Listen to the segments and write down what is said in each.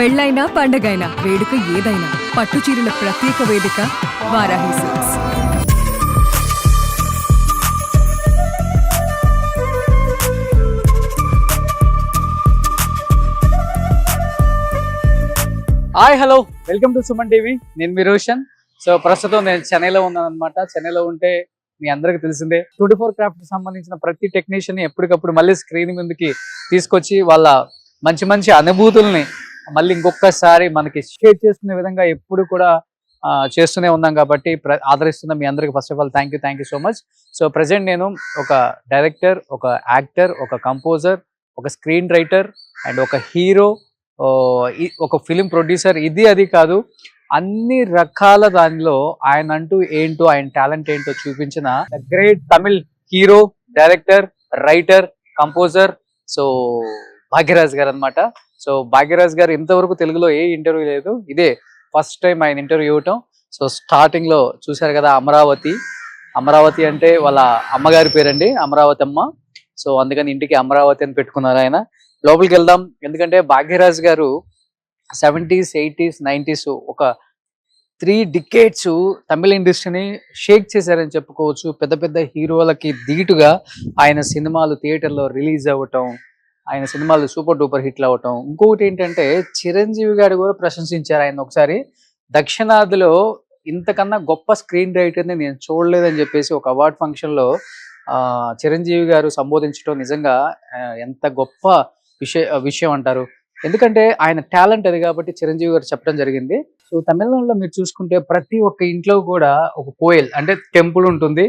పెళ్ళైనా పండగైనా వేడుక ఏదైనా పట్టు చీరల ప్రత్యేక వేదిక Varahi silks. Hi hello, welcome to Suman TV. నేను మీ రోషన్. సో ప్రస్తుతం నేను చెన్నైలో ఉన్నాను అనమాట. చెన్నైలో ఉంటే మీ అందరికి తెలిసిందే 24 క్రాఫ్ట్ సంబంధించిన ప్రతి టెక్నీషియన్ ఎప్పటికప్పుడు మళ్ళీ స్క్రీన్ ముందుకి తీసుకొచ్చి వాళ్ళ మంచి మంచి అనుభూతుల్ని మళ్ళీ ఇంకొకసారి మనకి షేర్ చేసుకునే విధంగా ఎప్పుడు కూడా చేస్తూనే ఉన్నాం. కాబట్టి ఆదరిస్తున్న మీ అందరికి first of all thank you so much. So present నేను ఒక డైరెక్టర్, ఒక యాక్టర్, ఒక కంపోజర్, ఒక స్క్రీన్ రైటర్ అండ్ ఒక హీరో, ఒక ఫిలిం ప్రొడ్యూసర్, అది కాదు అన్ని రకాల దానిలో ఆయన అంటూ ఏంటో, ఆయన టాలెంట్ ఏంటో చూపించిన great Tamil hero, director, writer, composer so Bhagyaraj గారు అనమాట. సో భాగ్యరాజ్ గారు ఇంతవరకు తెలుగులో ఏ ఇంటర్వ్యూ లేదు, ఇదే ఫస్ట్ టైం ఆయన ఇంటర్వ్యూ ఇవ్వటం. సో స్టార్టింగ్ లో చూశారు కదా, అమరావతి అంటే వాళ్ళ అమ్మగారి పేరండి, అమరావతి అమ్మ. సో అందుకని ఇంటికి అమరావతి అని పెట్టుకున్నారు ఆయన. లోపలికి వెళ్దాం, ఎందుకంటే భాగ్యరాజ్ గారు 70s, 80s, 90s ఒక 3 decades తమిళ ఇండస్ట్రీని షేక్ చేశారని చెప్పుకోవచ్చు. పెద్ద పెద్ద హీరోలకి ధీటుగా ఆయన సినిమాలు థియేటర్లో రిలీజ్ అవ్వటం, ఆయన సినిమాలు సూపర్ డూపర్ హిట్లు అవ్వటం. ఇంకొకటి ఏంటంటే చిరంజీవి గారు కూడా ప్రశంసించారు ఆయన ఒకసారి. దక్షిణాదిలో ఇంతకన్నా గొప్ప స్క్రీన్ రైటర్ని నేను చూడలేదని చెప్పేసి ఒక అవార్డ్ ఫంక్షన్లో చిరంజీవి గారు సంబోధించడం నిజంగా ఎంత గొప్ప విషయం అంటారు. ఎందుకంటే ఆయన టాలెంట్ అది కాబట్టి చిరంజీవి గారు చెప్పడం జరిగింది. సో తమిళనాడులో మీరు చూసుకుంటే ప్రతి ఒక్క ఇంట్లో కూడా ఒక కోయల్ అంటే టెంపుల్ ఉంటుంది.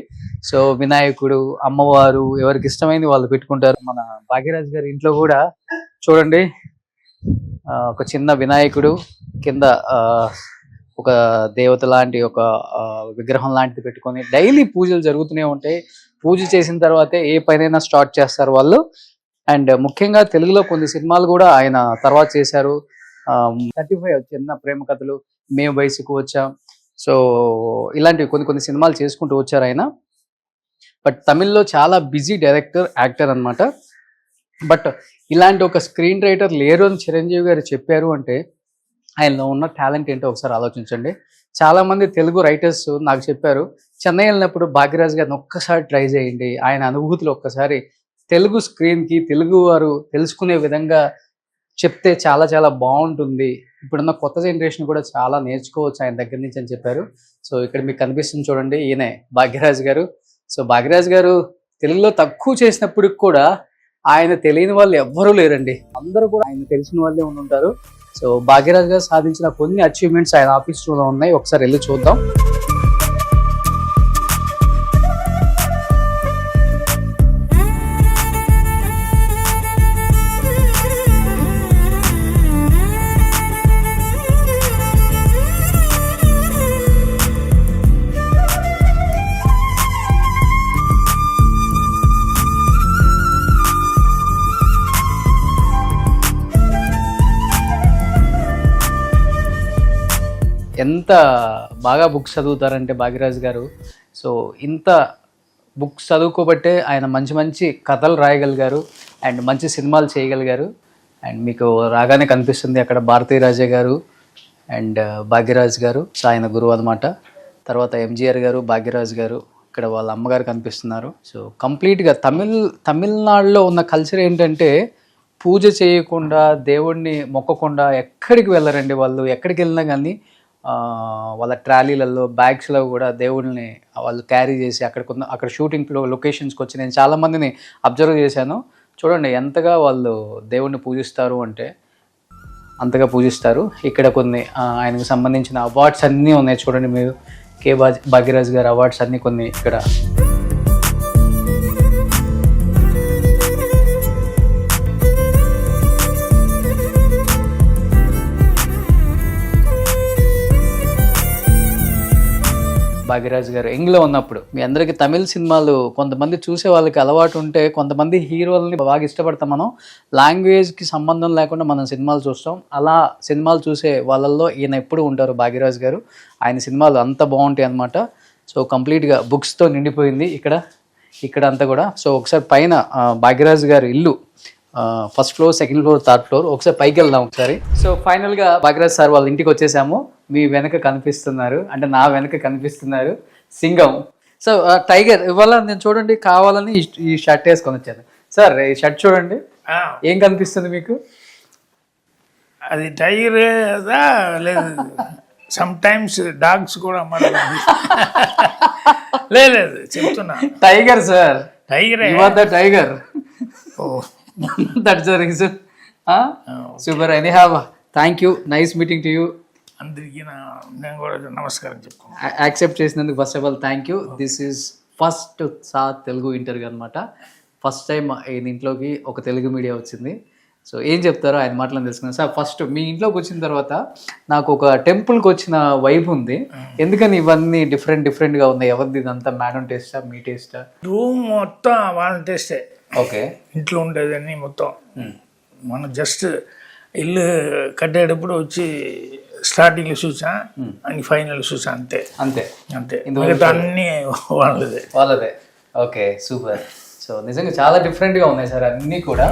సో వినాయకుడు, అమ్మవారు, ఎవరికి ఇష్టమైంది వాళ్ళు పెట్టుకుంటారు. మన భాగ్యరాజ్ గారి ఇంట్లో కూడా చూడండి, ఒక చిన్న వినాయకుడు కింద ఒక దేవత లాంటి ఒక విగ్రహం లాంటిది పెట్టుకొని డైలీ పూజలు జరుగుతూనే ఉంటాయి. పూజ చేసిన తర్వాతే ఏ పనైనా స్టార్ట్ చేస్తారు వాళ్ళు. అండ్ ముఖ్యంగా తెలుగులో కొన్ని సినిమాలు కూడా ఆయన తర్వాత చేశారు. 35 చిన్న ప్రేమ కథలు, మేము వయసుకు వచ్చాం. సో ఇలాంటివి కొన్ని సినిమాలు చేసుకుంటూ వచ్చారు ఆయన. బట్ తమిళ్లో చాలా బిజీ డైరెక్టర్, యాక్టర్ అనమాట. బట్ ఇలాంటి ఒక స్క్రీన్ రైటర్ లేరు అని చిరంజీవి గారు చెప్పారు అంటే ఆయనలో ఉన్న టాలెంట్ ఏంటో ఒకసారి ఆలోచించండి. చాలా మంది తెలుగు రైటర్స్ నాకు చెప్పారు, చెన్నై వెళ్ళినప్పుడు భాగ్యరాజ్ గారిని ఒక్కసారి ట్రై చేయండి, ఆయన అనుభూతులు ఒక్కసారి తెలుగు స్క్రీన్కి తెలుగు వారు తెలుసుకునే విధంగా చెప్తే చాలా చాలా బాగుంటుంది, ఇప్పుడున్న కొత్త జనరేషన్ కూడా చాలా నేర్చుకోవచ్చు ఆయన దగ్గర నుంచి అని చెప్పారు. సో ఇక్కడ మీకు కనిపిస్తుంది చూడండి, ఈయనే భాగ్యరాజ్ గారు. సో భాగ్యరాజ్ గారు తెలుగులో తక్కువ చేసినప్పటికి కూడా ఆయన తెలియని వాళ్ళు ఎవ్వరూ లేరండి, అందరూ కూడా ఆయన తెలిసిన వాళ్ళే ఉంటారు. సో భాగ్యరాజ్ గారు సాధించిన కొన్ని అచీవ్మెంట్స్ ఆయన ఆఫీస్లో ఉన్నాయి, ఒకసారి వెళ్ళి చూద్దాం. ఎంత బాగా బుక్స్ చదువుతారంటే భాగ్యరాజ్ గారు. సో ఇంత బుక్స్ చదువుకోబట్టే ఆయన మంచి మంచి కథలు రాయగలిగారు అండ్ మంచి సినిమాలు చేయగలిగారు. అండ్ మీకు రాగానే కనిపిస్తుంది అక్కడ భారతీ రాజా గారు అండ్ భాగ్యరాజ్ గారు, సో ఆయన గురువు అనమాట. తర్వాత ఎంజీఆర్ గారు, భాగ్యరాజ్ గారు, ఇక్కడ వాళ్ళ అమ్మగారు కనిపిస్తున్నారు. సో కంప్లీట్గా తమిళనాడులో ఉన్న కల్చర్ ఏంటంటే పూజ చేయకుండా, దేవుడిని మొక్కకుండా ఎక్కడికి వెళ్ళరండి వాళ్ళు. ఎక్కడికి వెళ్ళినా కానీ వాళ్ళ ట్రాలీలలో, బ్యాగ్స్లో కూడా దేవుళ్ళని వాళ్ళు క్యారీ చేసి అక్కడ షూటింగ్ లొకేషన్స్కి వచ్చి నేను చాలామందిని అబ్జర్వ్ చేశాను. చూడండి ఎంతగా వాళ్ళు దేవుణ్ణి పూజిస్తారు అంటే అంతగా పూజిస్తారు. ఇక్కడ కొన్ని ఆయనకు సంబంధించిన అవార్డ్స్ అన్నీ ఉన్నాయి చూడండి మీరు. భాగ్యరాజ్ గారు అవార్డ్స్ అన్నీ కొన్ని ఇక్కడ. భాగ్యరాజ్ గారు యంగ్లో ఉన్నప్పుడు, మీ అందరికీ తమిళ సినిమాలు కొంతమంది చూసే వాళ్ళకి అలవాటు ఉంటే, కొంతమంది హీరోలని బాగా ఇష్టపడతాం మనం. లాంగ్వేజ్కి సంబంధం లేకుండా మనం సినిమాలు చూస్తాం. అలా సినిమాలు చూసే వాళ్ళల్లో ఈయన ఎప్పుడు ఉంటారు భాగ్యరాజ్ గారు. ఆయన సినిమాలు అంత బాగుంటాయి అన్నమాట. సో కంప్లీట్గా బుక్స్తో నిండిపోయింది ఇక్కడ అంతా కూడా. సో ఒకసారి పైన భాగ్యరాజ్ గారు ఇల్లు first floor, second floor, third floor. ఒకసారి పైకి వెళ్దాం ఒకసారి. సో ఫైనల్ గా భాగ్యరాజ్ సార్ వాళ్ళ ఇంటికి వచ్చేసాము. మీ వెనక కనిపిస్తున్నారు, అంటే నా వెనక కనిపిస్తున్నారు సింగం. సో టైగర్ ఇవాళ నేను చూడండి కావాలని ఈ షర్ట్ వేసుకొని వచ్చాను. సార్ ఈ షర్ట్ చూడండి, ఏం కనిపిస్తుంది మీకు? అది టైగర్ లేదు, సమ్ టైమ్స్ డాగ్స్ కూడా మరి లేదు చెప్తున్నా. టైగర్ సార్, టైగరే. You are the tiger. Oh that's the reason. Super. Anyhow thank you, nice meeting to you. అందరికీ నేను కూడా నమస్కారం చెప్పుకున్నాను. యాక్సెప్ట్ చేసినందుకు first of all thank you. This is first Telugu interview అనమాట. ఫస్ట్ టైం ఈయన ఇంట్లోకి ఒక తెలుగు మీడియా వచ్చింది. సో ఏం చెప్తారో ఆయన మాటలను తెలుసుకున్నాను. సార్ ఫస్ట్ మీ ఇంట్లోకి వచ్చిన తర్వాత నాకు ఒక టెంపుల్కి వచ్చిన వైబ్ ఉంది. ఎందుకని ఇవన్నీ డిఫరెంట్గా ఉన్నాయి? ఎవరిది ఇదంతా? మేడం టేస్టా, మీ టేస్టా? రూమ్ మొత్తం వాళ్ళ టేస్టే. ఓకే. ఇంట్లో ఉండేదన్నీ మొత్తం మనం జస్ట్ ఇల్లు కట్టేటప్పుడు వచ్చి స్టార్టింగ్లో చూసా అని ఫైనల్ చూసా, అంతే అంతే అంతే. మిగతా అన్నీ వాళ్ళదే. Okay super. సో నిజంగా చాలా డిఫరెంట్గా ఉన్నాయి సార్ అన్నీ కూడా.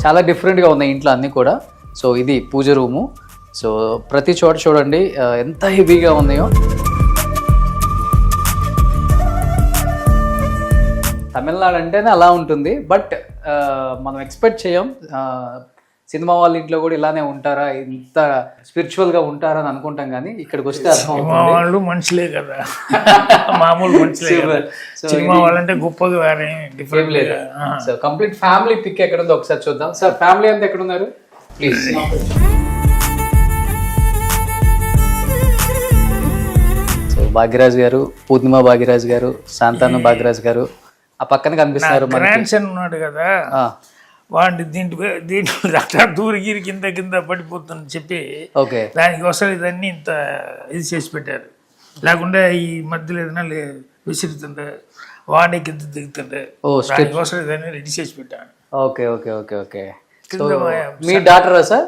చాలా డిఫరెంట్గా ఉన్నాయి ఇంట్లో అన్నీ కూడా. సో ఇది పూజ రూము. సో ప్రతి చోట చూడండి ఎంత హెవీగా ఉన్నాయో. తమిళనాడు అంటేనే అలా ఉంటుంది, బట్ మనం ఎక్స్పెక్ట్ చేయం సినిమా వాళ్ళ ఇంట్లో కూడా ఇలానే ఉంటారా, ఇంత స్పిరిచువల్గా ఉంటారా అని అనుకుంటాం, కానీ ఇక్కడికి వస్తే వాళ్ళు మనుషులే కదా, మామూలు మనుషులే. సినిమా వాళ్ళంటే గొప్పగా వేరే డిఫరెంట్ లేదు. సో కంప్లీట్ ఫ్యామిలీ పిక్ ఎక్కడ ఉందో ఒకసారి చూద్దాం. సార్ ఫ్యామిలీ అంతా ఎక్కడ ఉన్నారు ప్లీజ్? సో భాగ్యరాజ్ గారు, పూర్ణిమ భాగ్యరాజ్ గారు, శాంతాను భాగ్యరాజ్ గారు ఆ పక్కన కనిపిస్తున్నారు. గ్రాండ్సన్ ఉన్నాడు కదా, వాడిని దీంట్లో అట్లా దూరిగిరి కింద పడిపోతుందని చెప్పి దానికి వసలు ఇదన్నీ ఇంత ఇది చేసి పెట్టారు. లేకుండా ఈ మధ్యలో ఏదైనా విసురుతుండే వాడే కింద దిగుతుండే, దానికి వసలు ఇదన్నీ రెడీ చేసి పెట్టాను. Okay okay okay okay. మీ డాటరా సార్?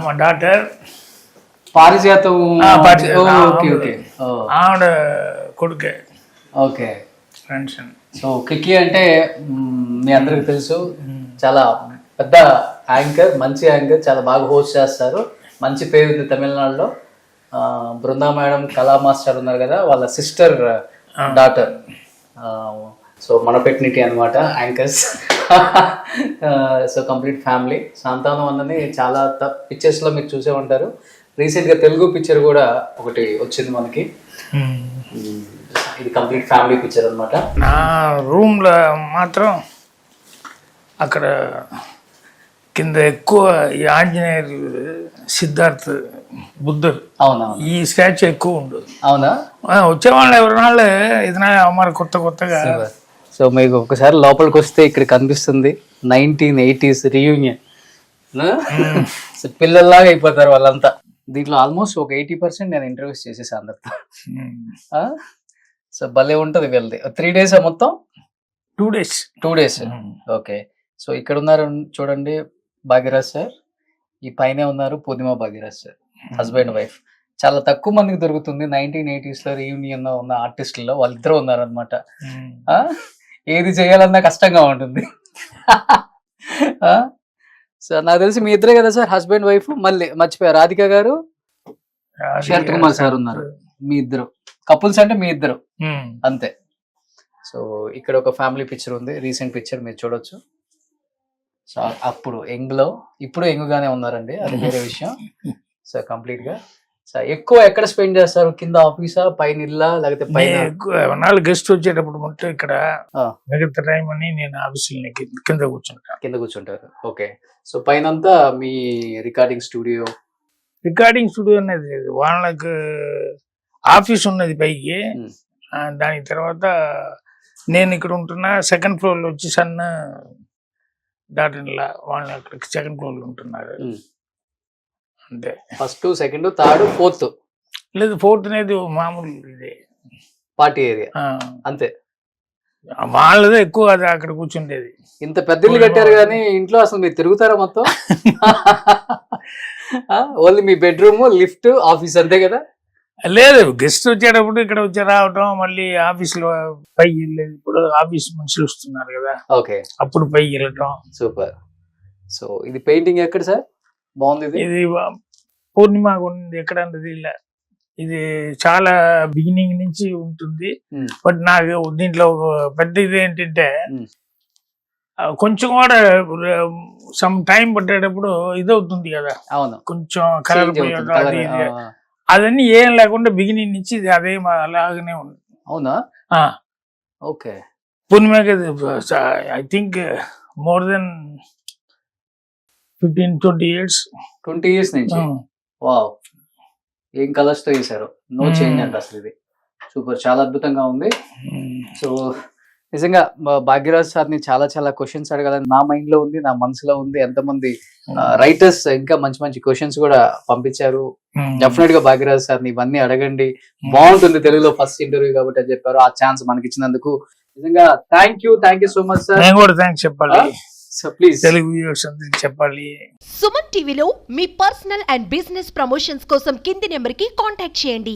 మా డాటర్ పారిజాతం. ఆవిడ కొడుకే. ఓకే. ఫ్రెండ్స్. సో కిక్కీ అంటే మీ అందరికి తెలుసు, చాలా పెద్ద యాంకర్, మంచి యాంకర్, చాలా బాగా హోస్ట్ చేస్తారు, మంచి పేరు ఉంది తమిళనాడులో. బృందా మేడం, కళా మాస్టర్ ఉన్నారు కదా, వాళ్ళ సిస్టర్ డాటర్. సో మన పెట్టినట్టు అనమాట యాంకర్స్. So complete family. సంతానం అన్నది చాలా పిక్చర్స్లో మీరు చూసే ఉంటారు. రీసెంట్గా తెలుగు పిక్చర్ కూడా ఒకటి వచ్చింది మనకి. ఇది కంప్లీట్ ఫ్యామిలీ పిక్చర్ అనమాట. నా రూమ్లో మాత్రం అక్కడ కింద ఎక్కువ ఈ ఆంజనేయులు, సిద్ధార్థ్, బుద్ధుడు, అవునా, ఈ స్టాచ్యూ ఎక్కువ ఉండదు. అవునా? వచ్చేవాళ్ళు ఎవరినాళ్ళు ఏదైనా మరి కొత్తగా. సో మీకు ఒకసారి లోపలికి వస్తే ఇక్కడ కనిపిస్తుంది 1980s రీయూనియన్. సో పిల్లల్లాగా అయిపోతారు వాళ్ళంతా. దీంట్లో ఆల్మోస్ట్ ఒక 80% నేను ఇంటర్వ్యూస్ చేసేసాను అందరితో. సో భలే ఉంటుంది వీళ్ళది. 3 days మొత్తం? 2 days. 2 days. ఓకే. సో ఇక్కడ ఉన్నారు చూడండి భాగ్యరాజ్ సార్, ఈ పైనే ఉన్నారు పూర్ణిమ భాగ్యరాజ్ సార్, హస్బెండ్ వైఫ్. చాలా తక్కువ మందికి దొరుకుతుంది 1980s లో రీయూనియన్ లో ఉన్న ఆర్టిస్టుల్లో వాళ్ళిద్దరూ ఉన్నారు అనమాట. ఏది చేయాలన్నా కష్టంగా ఉంటుంది. సో నాకు తెలిసి మీ ఇద్దరే కదా సార్ హస్బెండ్ వైఫ్? మళ్ళీ మర్చిపోయారు రాధిక గారు, శరత్ కుమార్ సార్ ఉన్నారు. మీ ఇద్దరు కపుల్స్ అంటే మీ ఇద్దరు అంతే. సో ఇక్కడ ఒక ఫ్యామిలీ పిక్చర్ ఉంది, రీసెంట్ పిక్చర్ మీరు చూడొచ్చు. సో అప్పుడు యంగ్ లో, ఇప్పుడు యంగ్ గానే ఉన్నారండి, అది వేరే విషయం. సో కంప్లీట్ గా. సో ఎక్కువ ఎక్కడ స్పెండ్ చేస్తారు? కింద ఆఫీసా, పైన ఇల్లా, లేకపోతే పైన? గెస్ట్ వచ్చేటప్పుడు మొత్తం ఇక్కడ, మిగతా టైం అని నేను ఆఫీసులో కింద కూర్చుంటారు. ఓకే. సో పైన అంతా మీ రికార్డింగ్ స్టూడియో అనేది వాళ్ళకి ఆఫీస్ ఉన్నది పైకి. దాని తర్వాత నేను ఇక్కడ ఉంటున్నా, సెకండ్ ఫ్లోర్ లో వచ్చి సన్న డాటర్లా వాళ్ళు అక్కడికి సెకండ్ ఫ్లోర్ లో ఉంటున్నారు అంతే. ఫస్ట్, సెకండ్, థర్డ్, ఫోర్త్ లేదు. ఫోర్త్ అనేది మామూలు ఇదే పార్టీ ఏరియా అంతే. వాళ్ళదే ఎక్కువ అది అక్కడ కూర్చుండేది. ఇంత పెద్ద ఇల్లు కట్టారు కానీ ఇంట్లో అసలు మీరు తిరుగుతారా మొత్తం? ఓన్లీ మీ బెడ్రూమ్, లిఫ్ట్, ఆఫీస్ అంతే కదా? లేదు, గెస్ట్ వచ్చేటప్పుడు ఇక్కడ వచ్చి రావటం, మళ్ళీ ఆఫీసులో పైకి వెళ్ళేది. ఇప్పుడు ఆఫీస్ మనుషులు వస్తున్నారు కదా, ఓకే అప్పుడు పైకి వెళ్ళటం. సూపర్. సో ఇది పెయింటింగ్ ఎక్కడ సార్? బాగుంది ఇది. ఇది పూర్ణిమ ఉంది ఎక్కడన్నది ఇలా. ఇది చాలా బిగినింగ్ నుంచి ఉంటుంది. బట్ నాకు దీంట్లో పెద్ద ఇది ఏంటంటే కొంచెం కూడా సమ్ టైం పట్టేటప్పుడు ఇదవుతుంది కదా, అవును, కొంచెం కలర్ అదన్నీ ఏం లేకుండా బిగినింగ్ నుంచి ఇది అదే అలాగనే ఉంది. అవునా? ఓకే. పూర్ణిమకి I think more then 15-20 years. 20 years నుంచి. వావ్, ఏం కలర్స్ తో వేసారు, నో చేంజ్ అంట అసలు. ఇది సూపర్, చాలా అద్భుతంగా ఉంది. సో నిజంగా భాగ్యరాజ్ సార్ని చాలా చాలా క్వశ్చన్స్ అడగాలని నా మైండ్ లో ఉంది, నా మనసులో ఉంది. ఎంతమంది రైటర్స్ ఇంకా మంచి మంచి క్వశ్చన్స్ కూడా పంపించారు. డెఫినెట్ గా భాగ్యరాజ్ సార్ని ఇవన్నీ అడగండి, బాగుంటుంది. తెలుగులో ఫస్ట్ ఇంటర్వ్యూ కాబట్టి అని చెప్పారు. ఆ ఛాన్స్ మనకి ఇచ్చినందుకు నిజంగా thank you so much sir. నేను కూడా థ్యాంక్స్ చెప్పాలి. సో ప్లీజ్ తెలుగు వ్యూవర్స్ అందరికి చెప్పాలి. సుమన్ టీవీలో మీ పర్సనల్ అండ్ బిజినెస్ ప్రమోషన్స్ కోసం కింది నెంబర్కి కాంటాక్ట్ చేయండి.